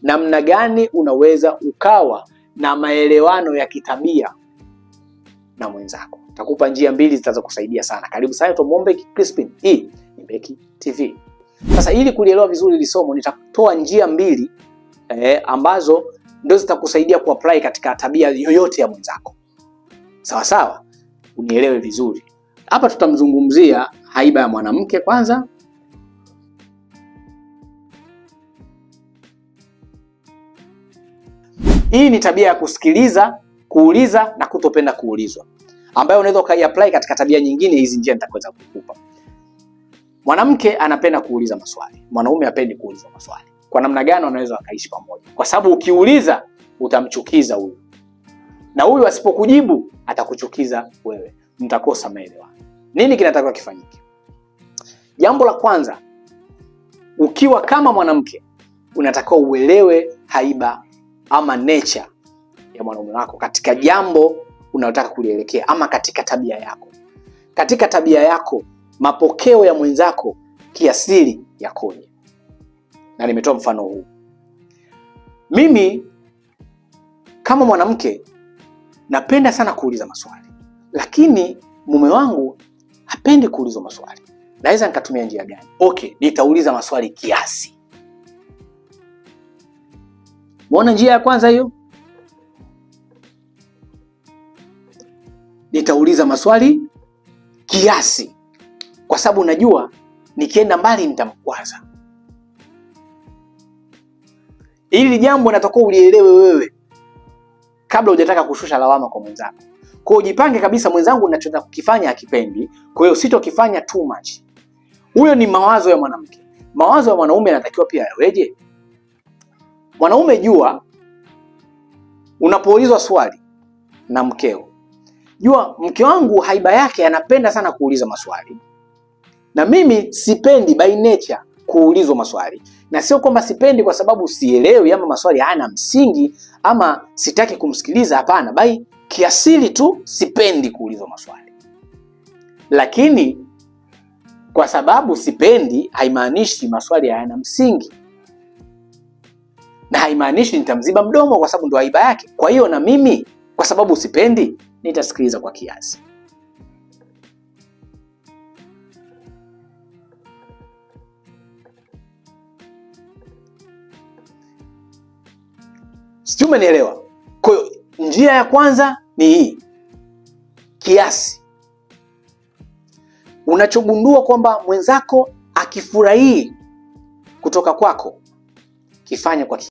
namna gani unaweza ukawa na maelewano ya kitabia na mwenzako. Takupa njia mbili zitazo kusaidia sana. Karibu sana, tumuombe Crispin. Hii ni Beki TV. Sasa ili kulielewa vizuri hili somo, nitatoa njia mbili ambazo ndio zitakusaidia kuapply katika tabia yoyote ya mwenzako. Sawa sawa? Unielewe vizuri. Hapa tutamzungumzia haiba ya mwanamke kwanza. Hii ni tabia ya kusikiliza, kuuliza na kutopenda kuulizwa, ambayo unaweza ukaiapply katika tabia nyingine. Hizi njia nitakweza kukupa. Mwanamke anapenda kuuliza maswali, mwanaume hapendi kuulizwa maswali. Kwa namna gani wanaweza wakaishi pamoja? Kwa sababu ukiuliza utamchukiza huyu, na huyu asipokujibu atakuchukiza wewe, mtakosa maelewano. Nini kinatakiwa kifanyike? Jambo la kwanza, ukiwa kama mwanamke unatakiwa uelewe haiba ama nature ya mwanaume wako katika jambo unalotaka kulielekea, ama katika tabia yako. Katika tabia yako, mapokeo ya mwenzako kiasili yakoje? Na nimetoa mfano huu. Mimi kama mwanamke napenda sana kuuliza maswali, lakini mume wangu hapendi kuulizwa maswali. Naweza nikatumia njia gani? Okay, nitauliza maswali kiasi. Muona njia ya kwanza hiyo? Nitauliza maswali kiasi, kwa sababu najua nikienda mbali nitamkwaza. Hili jambo natakiwa ulielewe wewe kabla hujataka kushusha lawama kwa mwenzako. Kwa hiyo ujipange kabisa, mwenzangu ninachotaka kukifanya hakipendi, kwa hiyo sitokifanya too much. Huyo ni mawazo ya mwanamke. Mawazo ya mwanaume yanatakiwa pia yaweje? Mwanaume, jua unapoulizwa swali na mkeo, jua mke wangu haiba yake anapenda sana kuuliza maswali, na mimi sipendi by nature kuulizwa maswali. Na sio kwamba sipendi kwa sababu sielewi ama maswali hayana msingi ama sitaki kumsikiliza, hapana. By kiasili tu sipendi kuulizwa maswali. Lakini kwa sababu sipendi haimaanishi maswali hayana msingi, na haimaanishi nitamziba mdomo kwa sababu ndo haiba yake. Kwa hiyo na mimi kwa sababu sipendi nitasikiliza kwa kiasi. Sijui umenielewa? Kwa hiyo njia ya kwanza ni hii, kiasi. Unachogundua kwamba mwenzako akifurahii kutoka kwako, kifanye kwa kiasi.